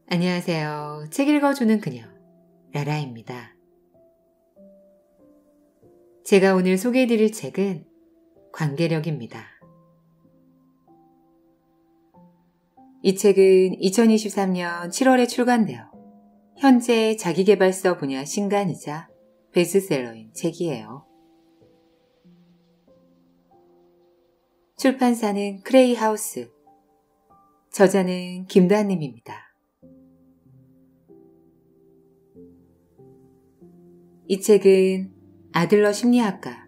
안녕하세요. 책 읽어주는 그녀, 라라입니다. 제가 오늘 소개해드릴 책은 관계력입니다. 이 책은 2023년 7월에 출간되어 현재 자기계발서 분야 신간이자 베스트셀러인 책이에요. 출판사는 크레이하우스, 저자는 김다한님입니다. 이 책은 아들러 심리학과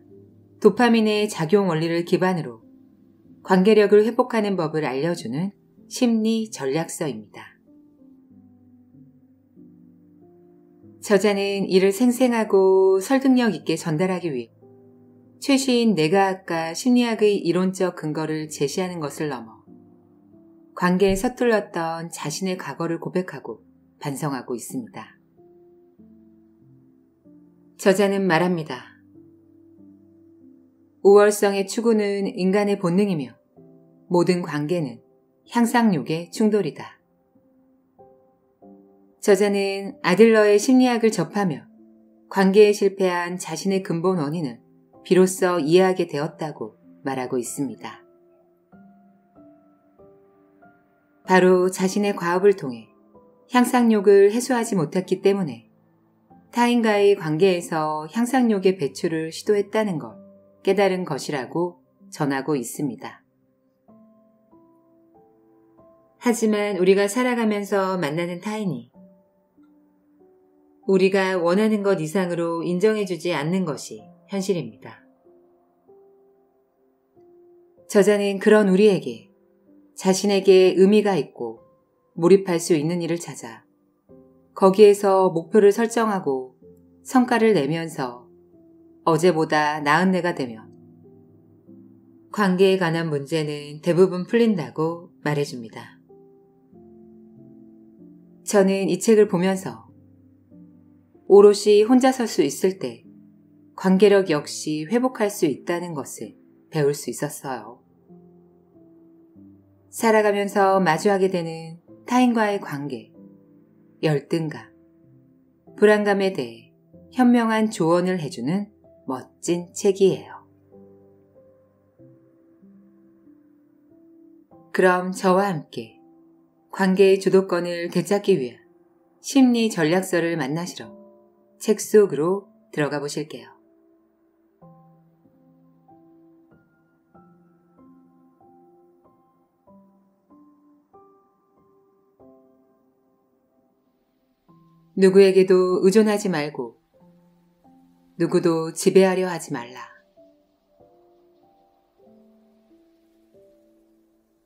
도파민의 작용 원리를 기반으로 관계력을 회복하는 법을 알려주는 심리 전략서입니다. 저자는 이를 생생하고 설득력 있게 전달하기 위해 최신 뇌과학과 심리학의 이론적 근거를 제시하는 것을 넘어 관계에 서툴렀던 자신의 과거를 고백하고 반성하고 있습니다. 저자는 말합니다. 우월성의 추구는 인간의 본능이며 모든 관계는 향상욕의 충돌이다. 저자는 아들러의 심리학을 접하며 관계에 실패한 자신의 근본 원인을 비로소 이해하게 되었다고 말하고 있습니다. 바로 자신의 과업을 통해 향상욕을 해소하지 못했기 때문에 타인과의 관계에서 향상욕의 배출을 시도했다는 걸 깨달은 것이라고 전하고 있습니다. 하지만 우리가 살아가면서 만나는 타인이 우리가 원하는 것 이상으로 인정해주지 않는 것이 현실입니다. 저자는 그런 우리에게 자신에게 의미가 있고 몰입할 수 있는 일을 찾아 거기에서 목표를 설정하고 성과를 내면서 어제보다 나은 내가 되면 관계에 관한 문제는 대부분 풀린다고 말해줍니다. 저는 이 책을 보면서 오롯이 혼자 설 수 있을 때 관계력 역시 회복할 수 있다는 것을 배울 수 있었어요. 살아가면서 마주하게 되는 타인과의 관계, 열등감, 불안감에 대해 현명한 조언을 해주는 멋진 책이에요. 그럼 저와 함께 관계의 주도권을 되찾기 위한 심리 전략서를 만나시러 책 속으로 들어가 보실게요. 누구에게도 의존하지 말고 누구도 지배하려 하지 말라.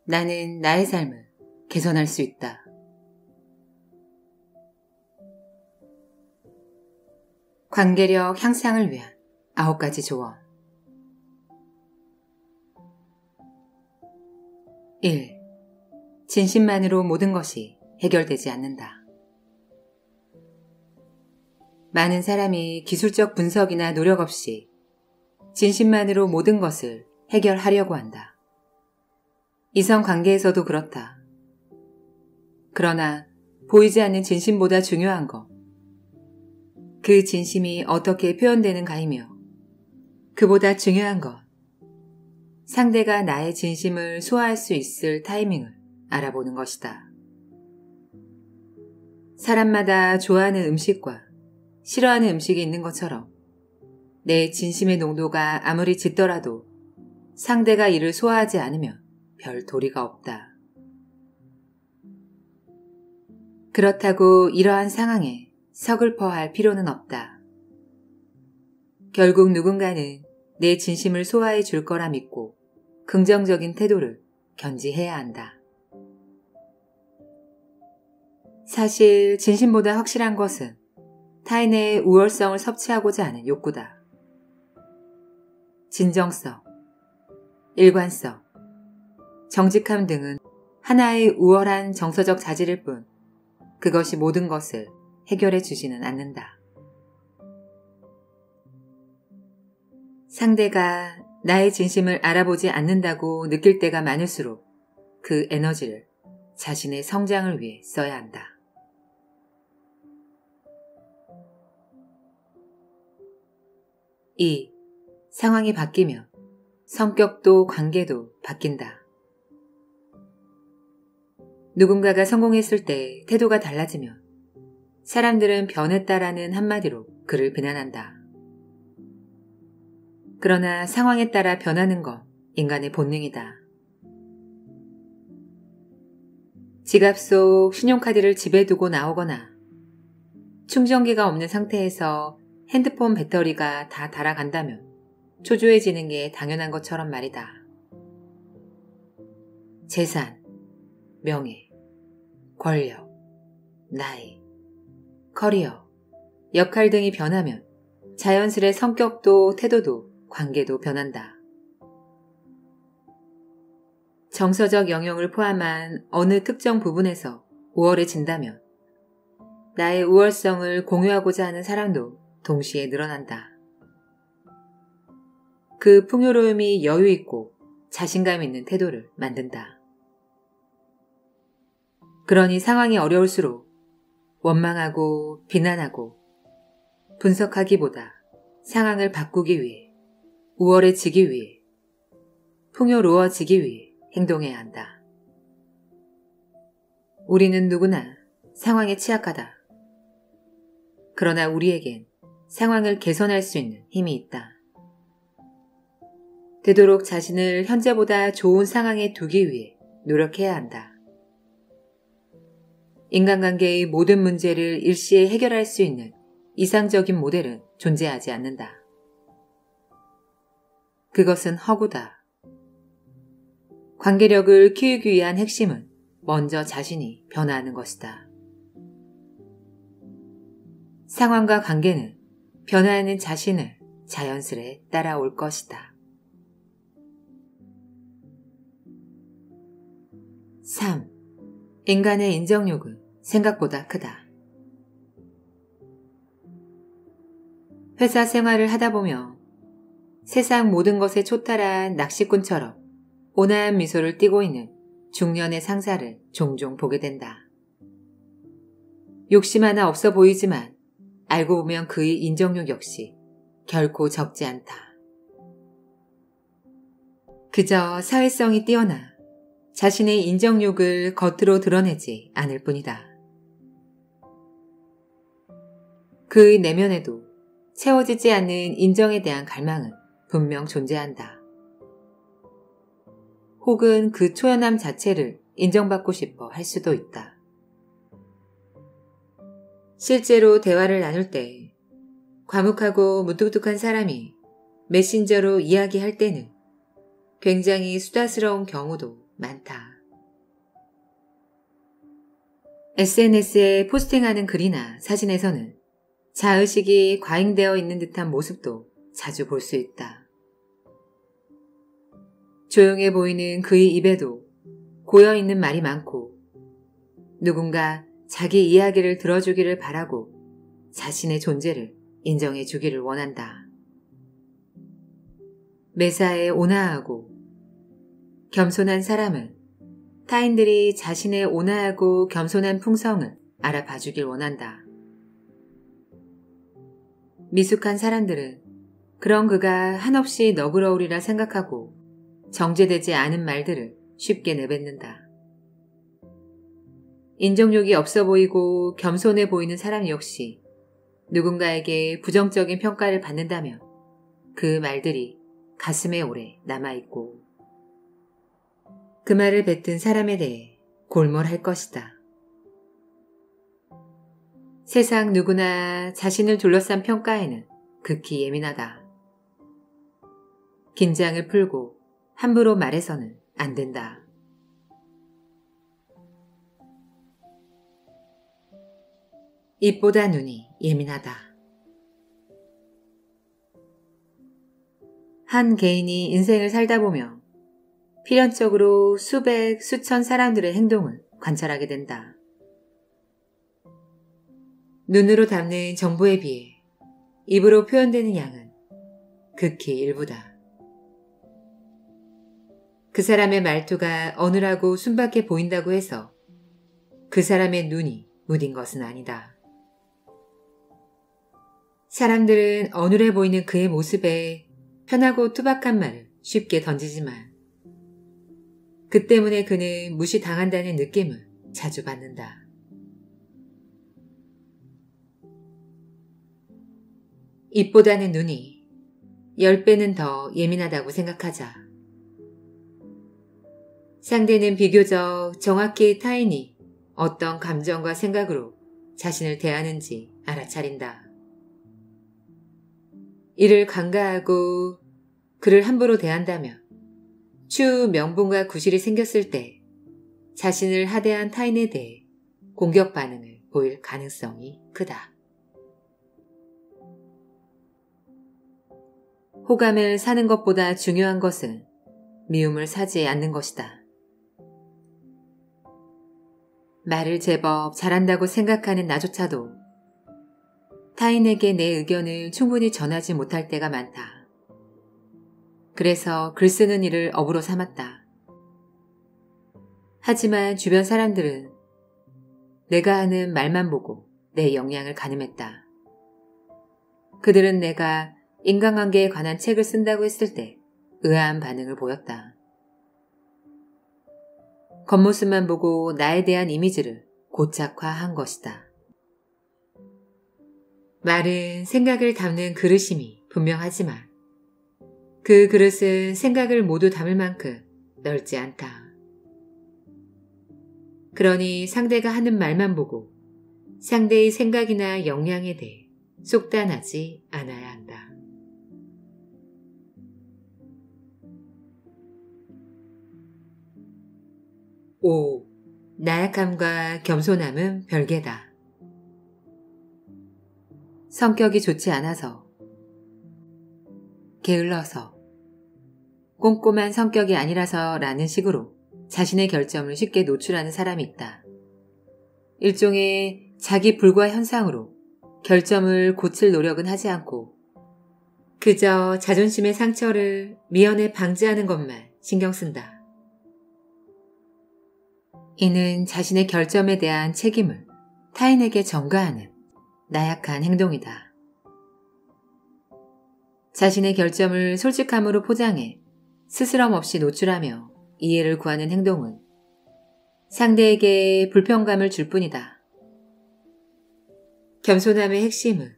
나는 나의 삶을 개선할 수 있다. 관계력 향상을 위한 9가지 조언. 1. 진심만으로 모든 것이 해결되지 않는다. 많은 사람이 기술적 분석이나 노력 없이 진심만으로 모든 것을 해결하려고 한다. 이성관계에서도 그렇다. 그러나 보이지 않는 진심보다 중요한 건 그 진심이 어떻게 표현되는가이며 그보다 중요한 건 상대가 나의 진심을 소화할 수 있을 타이밍을 알아보는 것이다. 사람마다 좋아하는 음식과 싫어하는 음식이 있는 것처럼 내 진심의 농도가 아무리 짙더라도 상대가 이를 소화하지 않으면 별 도리가 없다. 그렇다고 이러한 상황에 서글퍼할 필요는 없다. 결국 누군가는 내 진심을 소화해 줄 거라 믿고 긍정적인 태도를 견지해야 한다. 사실 진심보다 확실한 것은 타인의 우월성을 섭취하고자 하는 욕구다. 진정성, 일관성, 정직함 등은 하나의 우월한 정서적 자질일 뿐 그것이 모든 것을 해결해 주지는 않는다. 상대가 나의 진심을 알아보지 않는다고 느낄 때가 많을수록 그 에너지를 자신의 성장을 위해 써야 한다. 2. 상황이 바뀌며 성격도 관계도 바뀐다. 누군가가 성공했을 때 태도가 달라지면 사람들은 변했다라는 한마디로 그를 비난한다. 그러나 상황에 따라 변하는 건 인간의 본능이다. 지갑 속 신용카드를 집에 두고 나오거나 충전기가 없는 상태에서 핸드폰 배터리가 다 닳아간다면 초조해지는 게 당연한 것처럼 말이다. 재산, 명예, 권력, 나이, 커리어, 역할 등이 변하면 자연스레 성격도 태도도 관계도 변한다. 정서적 영역을 포함한 어느 특정 부분에서 우월해진다면 나의 우월성을 공유하고자 하는 사람도 동시에 늘어난다. 그 풍요로움이 여유 있고 자신감 있는 태도를 만든다. 그러니 상황이 어려울수록 원망하고 비난하고 분석하기보다 상황을 바꾸기 위해, 우월해지기 위해, 풍요로워지기 위해 행동해야 한다. 우리는 누구나 상황에 취약하다. 그러나 우리에겐 상황을 개선할 수 있는 힘이 있다. 되도록 자신을 현재보다 좋은 상황에 두기 위해 노력해야 한다. 인간관계의 모든 문제를 일시에 해결할 수 있는 이상적인 모델은 존재하지 않는다. 그것은 허구다. 관계력을 키우기 위한 핵심은 먼저 자신이 변화하는 것이다. 상황과 관계는 변화하는 자신을 자연스레 따라올 것이다. 3. 인간의 인정욕은 생각보다 크다. 회사 생활을 하다 보면 세상 모든 것에 초탈한 낚시꾼처럼 온화한 미소를 띠고 있는 중년의 상사를 종종 보게 된다. 욕심 하나 없어 보이지만 알고 보면 그의 인정욕 역시 결코 적지 않다. 그저 사회성이 뛰어나 자신의 인정욕을 겉으로 드러내지 않을 뿐이다. 그의 내면에도 채워지지 않는 인정에 대한 갈망은 분명 존재한다. 혹은 그 초연함 자체를 인정받고 싶어 할 수도 있다. 실제로 대화를 나눌 때 과묵하고 무뚝뚝한 사람이 메신저로 이야기할 때는 굉장히 수다스러운 경우도 많다. SNS에 포스팅하는 글이나 사진에서는 자의식이 과잉되어 있는 듯한 모습도 자주 볼 수 있다. 조용해 보이는 그의 입에도 고여있는 말이 많고 누군가 자기 이야기를 들어주기를 바라고 자신의 존재를 인정해 주기를 원한다. 매사에 온화하고 겸손한 사람은 타인들이 자신의 온화하고 겸손한 풍성을 알아봐 주길 원한다. 미숙한 사람들은 그런 그가 한없이 너그러우리라 생각하고 정제되지 않은 말들을 쉽게 내뱉는다. 인정욕이 없어 보이고 겸손해 보이는 사람 역시 누군가에게 부정적인 평가를 받는다면 그 말들이 가슴에 오래 남아있고 그 말을 뱉은 사람에 대해 골몰할 것이다. 세상 누구나 자신을 둘러싼 평가에는 극히 예민하다. 긴장을 풀고 함부로 말해서는 안 된다. 입보다 눈이 예민하다. 한 개인이 인생을 살다 보면 필연적으로 수백, 수천 사람들의 행동을 관찰하게 된다. 눈으로 담는 정보에 비해 입으로 표현되는 양은 극히 일부다. 그 사람의 말투가 어눌하고 순박해 보인다고 해서 그 사람의 눈이 무딘 것은 아니다. 사람들은 어눌해 보이는 그의 모습에 편하고 투박한 말을 쉽게 던지지만 그 때문에 그는 무시당한다는 느낌을 자주 받는다. 입보다는 눈이 10배는 더 예민하다고 생각하자. 상대는 비교적 정확히 타인이 어떤 감정과 생각으로 자신을 대하는지 알아차린다. 이를 간과하고 그를 함부로 대한다면 추후 명분과 구실이 생겼을 때 자신을 하대한 타인에 대해 공격 반응을 보일 가능성이 크다. 호감을 사는 것보다 중요한 것은 미움을 사지 않는 것이다. 말을 제법 잘한다고 생각하는 나조차도 타인에게 내 의견을 충분히 전하지 못할 때가 많다. 그래서 글 쓰는 일을 업으로 삼았다. 하지만 주변 사람들은 내가 하는 말만 보고 내 역량을 가늠했다. 그들은 내가 인간관계에 관한 책을 쓴다고 했을 때 의아한 반응을 보였다. 겉모습만 보고 나에 대한 이미지를 고착화한 것이다. 말은 생각을 담는 그릇임이 분명하지만 그 그릇은 생각을 모두 담을 만큼 넓지 않다. 그러니 상대가 하는 말만 보고 상대의 생각이나 역량에 대해 속단하지 않아야 한다. 오, 나약함과 겸손함은 별개다. 성격이 좋지 않아서, 게을러서, 꼼꼼한 성격이 아니라서 라는 식으로 자신의 결점을 쉽게 노출하는 사람이 있다. 일종의 자기 불과 현상으로 결점을 고칠 노력은 하지 않고 그저 자존심의 상처를 미연에 방지하는 것만 신경 쓴다. 이는 자신의 결점에 대한 책임을 타인에게 전가하는 나약한 행동이다. 자신의 결점을 솔직함으로 포장해 스스럼 없이 노출하며 이해를 구하는 행동은 상대에게 불편감을 줄 뿐이다. 겸손함의 핵심은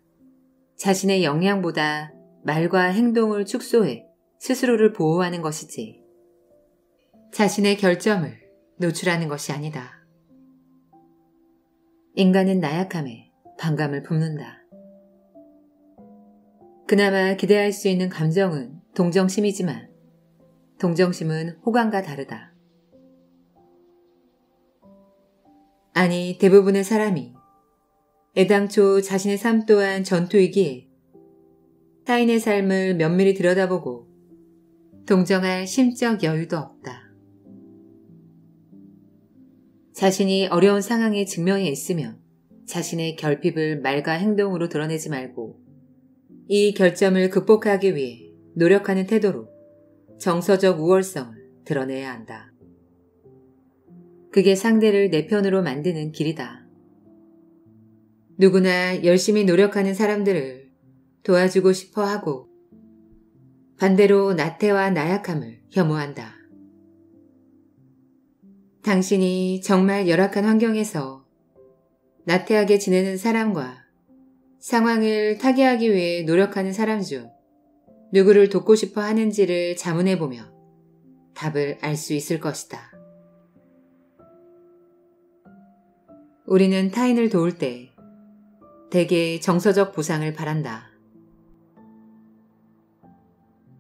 자신의 역량보다 말과 행동을 축소해 스스로를 보호하는 것이지 자신의 결점을 노출하는 것이 아니다. 인간은 나약함에 반감을 품는다. 그나마 기대할 수 있는 감정은 동정심이지만 동정심은 호감과 다르다. 아니, 대부분의 사람이 애당초 자신의 삶 또한 전투이기에 타인의 삶을 면밀히 들여다보고 동정할 심적 여유도 없다. 자신이 어려운 상황에 직면해 있으면 자신의 결핍을 말과 행동으로 드러내지 말고 이 결점을 극복하기 위해 노력하는 태도로 정서적 우월성을 드러내야 한다. 그게 상대를 내 편으로 만드는 길이다. 누구나 열심히 노력하는 사람들을 도와주고 싶어 하고 반대로 나태와 나약함을 혐오한다. 당신이 정말 열악한 환경에서 나태하게 지내는 사람과 상황을 타개하기 위해 노력하는 사람 중 누구를 돕고 싶어 하는지를 자문해보며 답을 알 수 있을 것이다. 우리는 타인을 도울 때 대개 정서적 보상을 바란다.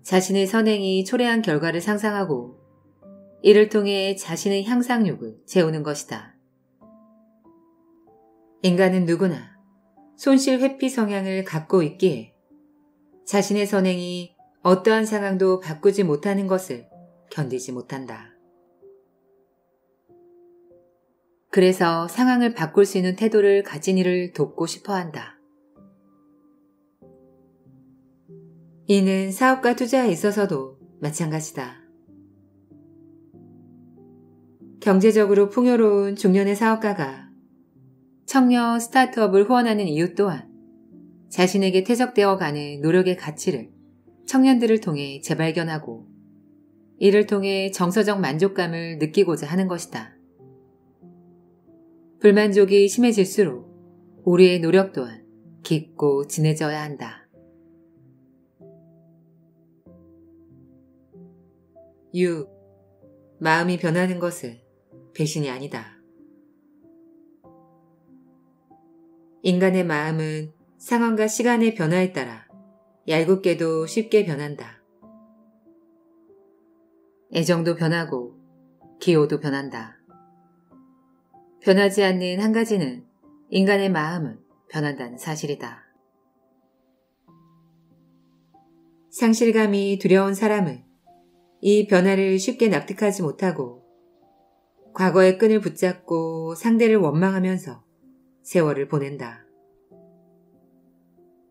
자신의 선행이 초래한 결과를 상상하고 이를 통해 자신의 향상욕을 채우는 것이다. 인간은 누구나 손실 회피 성향을 갖고 있기에 자신의 선행이 어떠한 상황도 바꾸지 못하는 것을 견디지 못한다. 그래서 상황을 바꿀 수 있는 태도를 가진 이를 돕고 싶어 한다. 이는 사업과 투자에 있어서도 마찬가지다. 경제적으로 풍요로운 중년의 사업가가 청년 스타트업을 후원하는 이유 또한 자신에게 퇴적되어 가는 노력의 가치를 청년들을 통해 재발견하고 이를 통해 정서적 만족감을 느끼고자 하는 것이다. 불만족이 심해질수록 우리의 노력 또한 깊고 진해져야 한다. 6. 마음이 변하는 것은 배신이 아니다. 인간의 마음은 상황과 시간의 변화에 따라 얄궂게도 쉽게 변한다. 애정도 변하고 기호도 변한다. 변하지 않는 한 가지는 인간의 마음은 변한다는 사실이다. 상실감이 두려운 사람은 이 변화를 쉽게 납득하지 못하고 과거의 끈을 붙잡고 상대를 원망하면서 세월을 보낸다.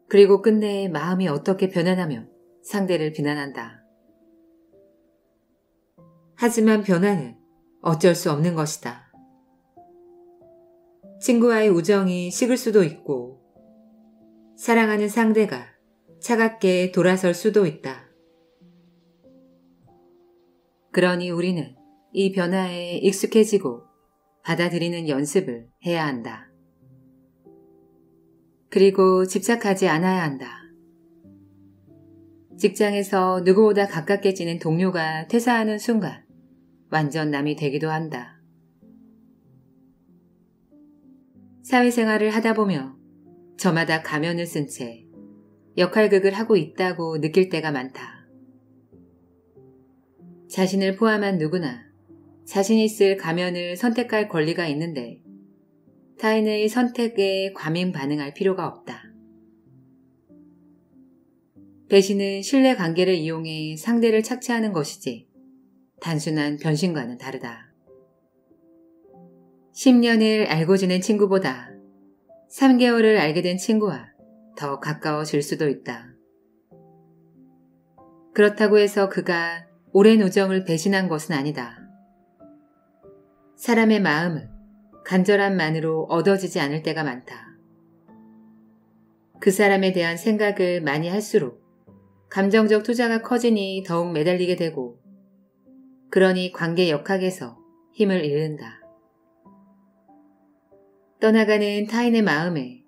그리고 끝내 마음이 어떻게 변하냐며 상대를 비난한다. 하지만 변화는 어쩔 수 없는 것이다. 친구와의 우정이 식을 수도 있고 사랑하는 상대가 차갑게 돌아설 수도 있다. 그러니 우리는 이 변화에 익숙해지고 받아들이는 연습을 해야 한다. 그리고 집착하지 않아야 한다. 직장에서 누구보다 가깝게 지낸 동료가 퇴사하는 순간 완전 남이 되기도 한다. 사회생활을 하다 보며 저마다 가면을 쓴 채 역할극을 하고 있다고 느낄 때가 많다. 자신을 포함한 누구나 자신이 쓸 가면을 선택할 권리가 있는데 타인의 선택에 과민 반응할 필요가 없다. 배신은 신뢰관계를 이용해 상대를 착취하는 것이지 단순한 변신과는 다르다. 10년을 알고 지낸 친구보다 3개월을 알게 된 친구와 더 가까워질 수도 있다. 그렇다고 해서 그가 오랜 우정을 배신한 것은 아니다. 사람의 마음은 간절함만으로 얻어지지 않을 때가 많다. 그 사람에 대한 생각을 많이 할수록 감정적 투자가 커지니 더욱 매달리게 되고 그러니 관계 역학에서 힘을 잃는다. 떠나가는 타인의 마음에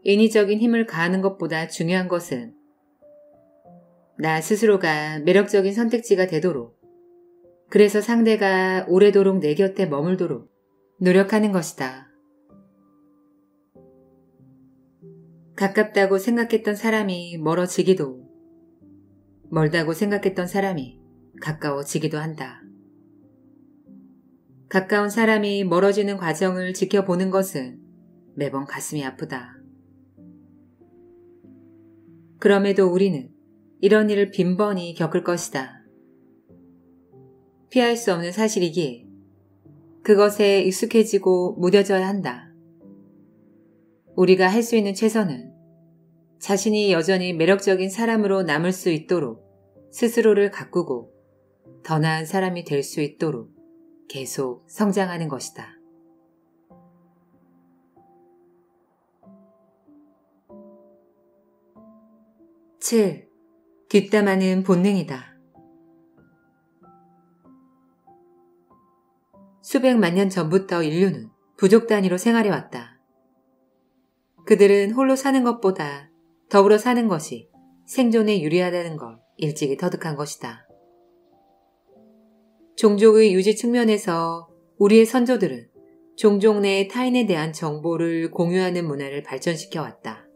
인위적인 힘을 가하는 것보다 중요한 것은 나 스스로가 매력적인 선택지가 되도록 그래서 상대가 오래도록 내 곁에 머물도록 노력하는 것이다. 가깝다고 생각했던 사람이 멀어지기도 멀다고 생각했던 사람이 가까워지기도 한다. 가까운 사람이 멀어지는 과정을 지켜보는 것은 매번 가슴이 아프다. 그럼에도 우리는 이런 일을 빈번히 겪을 것이다. 피할 수 없는 사실이기에 그것에 익숙해지고 무뎌져야 한다. 우리가 할 수 있는 최선은 자신이 여전히 매력적인 사람으로 남을 수 있도록 스스로를 가꾸고 더 나은 사람이 될 수 있도록 계속 성장하는 것이다. 7. 뒷담화는 본능이다. 수백만 년 전부터 인류는 부족 단위로 생활해왔다. 그들은 홀로 사는 것보다 더불어 사는 것이 생존에 유리하다는 걸 일찍이 터득한 것이다. 종족의 유지 측면에서 우리의 선조들은 종족 내 타인에 대한 정보를 공유하는 문화를 발전시켜왔다.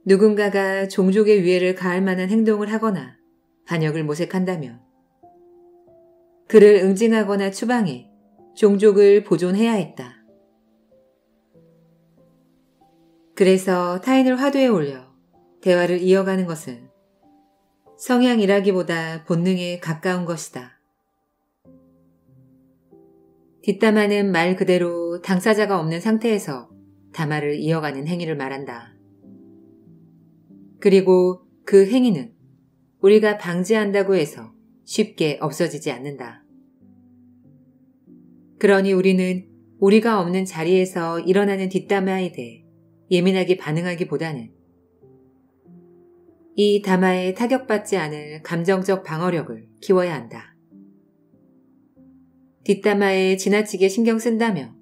누군가가 종족의 위해를 가할 만한 행동을 하거나 반역을 모색한다면 그를 응징하거나 추방해 종족을 보존해야 했다. 그래서 타인을 화두에 올려 대화를 이어가는 것은 성향이라기보다 본능에 가까운 것이다. 뒷담화는 말 그대로 당사자가 없는 상태에서 담화를 이어가는 행위를 말한다. 그리고 그 행위는 우리가 방지한다고 해서 쉽게 없어지지 않는다. 그러니 우리는 우리가 없는 자리에서 일어나는 뒷담화에 대해 예민하게 반응하기보다는 이 담화에 타격받지 않을 감정적 방어력을 키워야 한다. 뒷담화에 지나치게 신경 쓴다며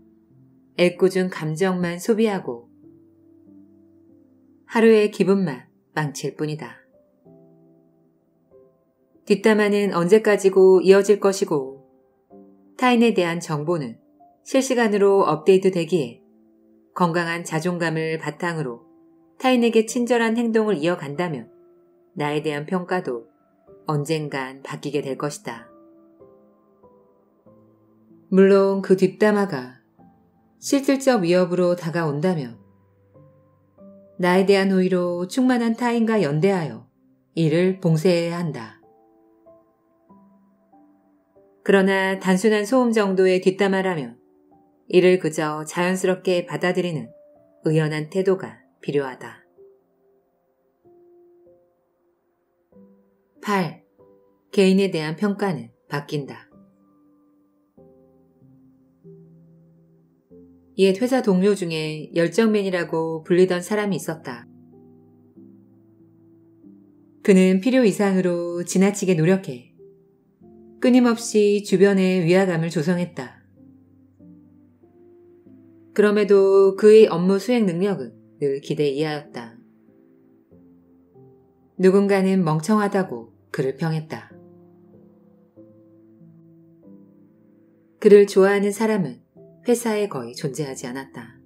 애꿎은 감정만 소비하고 하루의 기분만 망칠 뿐이다. 뒷담화는 언제까지고 이어질 것이고 타인에 대한 정보는 실시간으로 업데이트 되기에 건강한 자존감을 바탕으로 타인에게 친절한 행동을 이어간다면 나에 대한 평가도 언젠간 바뀌게 될 것이다. 물론 그 뒷담화가 실질적 위협으로 다가온다면 나에 대한 호의로 충만한 타인과 연대하여 이를 봉쇄해야 한다. 그러나 단순한 소음 정도의 뒷담화라면 이를 그저 자연스럽게 받아들이는 의연한 태도가 필요하다. 8. 개인에 대한 평가는 바뀐다. 옛 회사 동료 중에 열정맨이라고 불리던 사람이 있었다. 그는 필요 이상으로 지나치게 노력해 끊임없이 주변에 위화감을 조성했다. 그럼에도 그의 업무 수행 능력은 늘 기대 이하였다. 누군가는 멍청하다고 그를 평했다. 그를 좋아하는 사람은 회사에 거의 존재하지 않았다.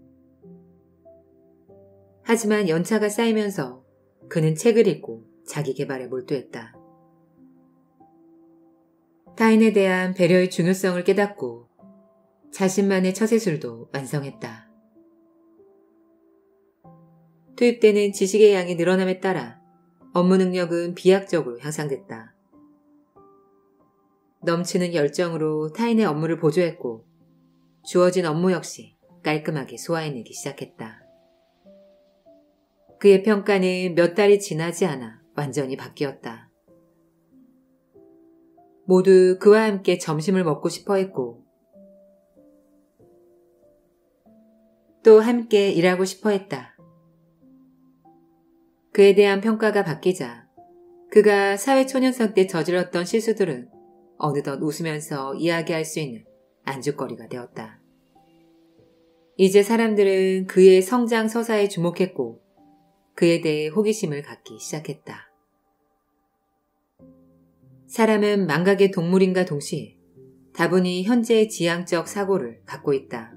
하지만 연차가 쌓이면서 그는 책을 읽고 자기 개발에 몰두했다. 타인에 대한 배려의 중요성을 깨닫고 자신만의 처세술도 완성했다. 투입되는 지식의 양이 늘어남에 따라 업무 능력은 비약적으로 향상됐다. 넘치는 열정으로 타인의 업무를 보조했고 주어진 업무 역시 깔끔하게 소화해내기 시작했다. 그의 평가는 몇 달이 지나지 않아 완전히 바뀌었다. 모두 그와 함께 점심을 먹고 싶어 했고 또 함께 일하고 싶어 했다. 그에 대한 평가가 바뀌자 그가 사회초년생 때 저질렀던 실수들은 어느덧 웃으면서 이야기할 수 있는 안주거리가 되었다. 이제 사람들은 그의 성장 서사에 주목했고 그에 대해 호기심을 갖기 시작했다. 사람은 망각의 동물인가 동시에 다분히 현재의 지향적 사고를 갖고 있다.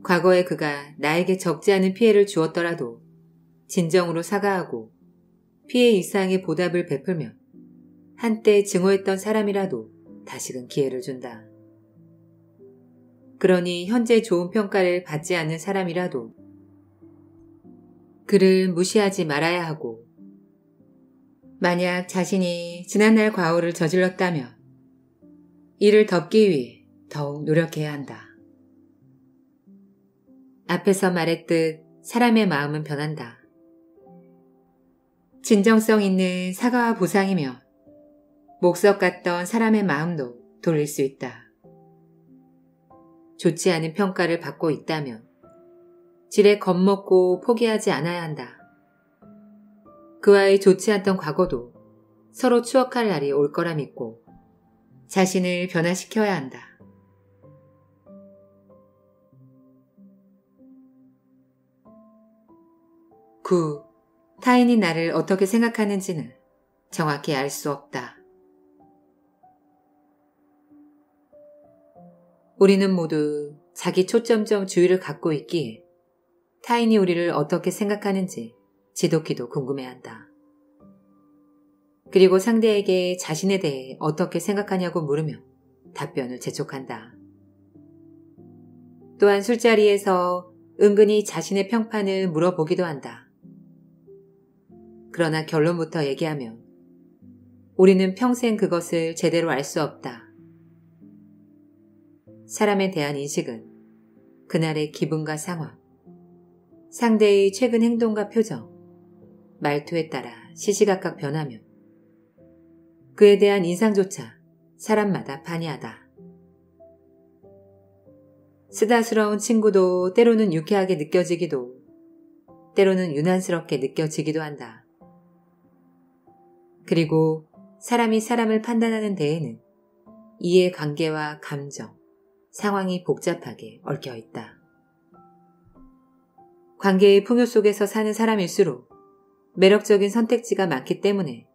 과거에 그가 나에게 적지 않은 피해를 주었더라도 진정으로 사과하고 피해 이상의 보답을 베풀며 한때 증오했던 사람이라도 다시금 기회를 준다. 그러니 현재 좋은 평가를 받지 않는 사람이라도 그를 무시하지 말아야 하고 만약 자신이 지난날 과오를 저질렀다면 이를 덮기 위해 더욱 노력해야 한다. 앞에서 말했듯 사람의 마음은 변한다. 진정성 있는 사과와 보상이며 목석 같던 사람의 마음도 돌릴 수 있다. 좋지 않은 평가를 받고 있다면 지레 겁먹고 포기하지 않아야 한다. 그와의 좋지 않던 과거도 서로 추억할 날이 올 거라 믿고 자신을 변화시켜야 한다. 9. 타인이 나를 어떻게 생각하는지는 정확히 알 수 없다. 우리는 모두 자기 초점적 주의를 갖고 있기에 타인이 우리를 어떻게 생각하는지 지독히도 궁금해한다. 그리고 상대에게 자신에 대해 어떻게 생각하냐고 물으며 답변을 재촉한다. 또한 술자리에서 은근히 자신의 평판을 물어보기도 한다. 그러나 결론부터 얘기하면 우리는 평생 그것을 제대로 알 수 없다. 사람에 대한 인식은 그날의 기분과 상황, 상대의 최근 행동과 표정, 말투에 따라 시시각각 변하며 그에 대한 인상조차 사람마다 판이하다. 쓰다스러운 친구도 때로는 유쾌하게 느껴지기도, 때로는 유난스럽게 느껴지기도 한다. 그리고 사람이 사람을 판단하는 데에는 이해관계와 감정, 상황이 복잡하게 얽혀 있다. 관계의 풍요 속에서 사는 사람일수록 매력적인 선택지가 많기 때문에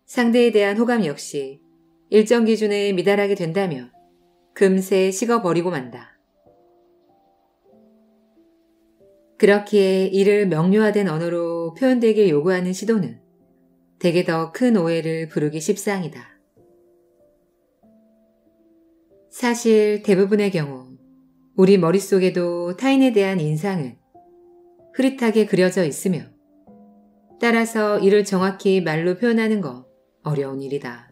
상대에 대한 호감 역시 일정 기준에 미달하게 된다면 금세 식어버리고 만다. 그렇기에 이를 명료화된 언어로 표현되길 요구하는 시도는 대개 더 큰 오해를 부르기 십상이다. 사실 대부분의 경우 우리 머릿속에도 타인에 대한 인상은 흐릿하게 그려져 있으며 따라서 이를 정확히 말로 표현하는 건 어려운 일이다.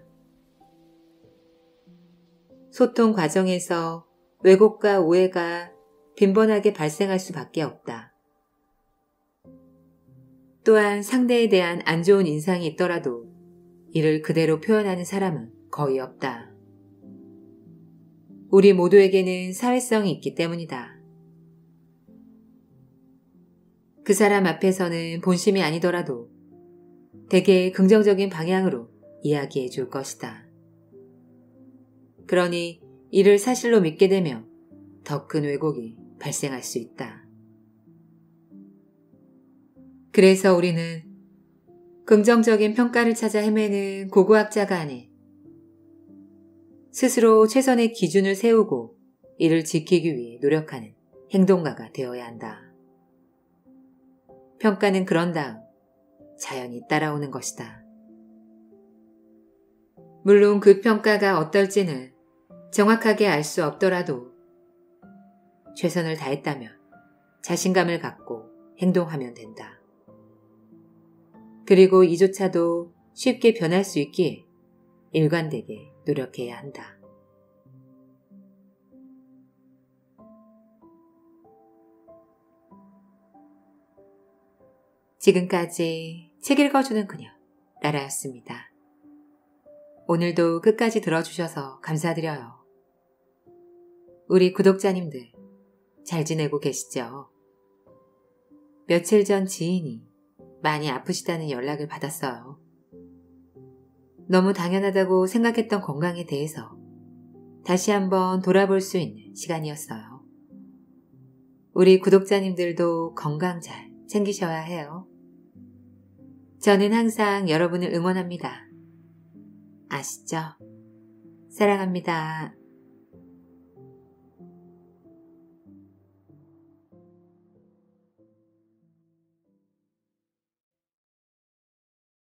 소통 과정에서 왜곡과 오해가 빈번하게 발생할 수밖에 없다. 또한 상대에 대한 안 좋은 인상이 있더라도 이를 그대로 표현하는 사람은 거의 없다. 우리 모두에게는 사회성이 있기 때문이다. 그 사람 앞에서는 본심이 아니더라도 대개 긍정적인 방향으로 이야기해 줄 것이다. 그러니 이를 사실로 믿게 되면 더 큰 왜곡이 발생할 수 있다. 그래서 우리는 긍정적인 평가를 찾아 헤매는 고고학자가 아닌 스스로 최선의 기준을 세우고 이를 지키기 위해 노력하는 행동가가 되어야 한다. 평가는 그런 다음 자연히 따라오는 것이다. 물론 그 평가가 어떨지는 정확하게 알 수 없더라도 최선을 다했다면 자신감을 갖고 행동하면 된다. 그리고 이조차도 쉽게 변할 수 있기에 일관되게 노력해야 한다. 지금까지 책 읽어주는 그녀 라라였습니다. 오늘도 끝까지 들어주셔서 감사드려요. 우리 구독자님들 잘 지내고 계시죠? 며칠 전 지인이 많이 아프시다는 연락을 받았어요. 너무 당연하다고 생각했던 건강에 대해서 다시 한번 돌아볼 수 있는 시간이었어요. 우리 구독자님들도 건강 잘 챙기셔야 해요. 저는 항상 여러분을 응원합니다. 아시죠? 사랑합니다.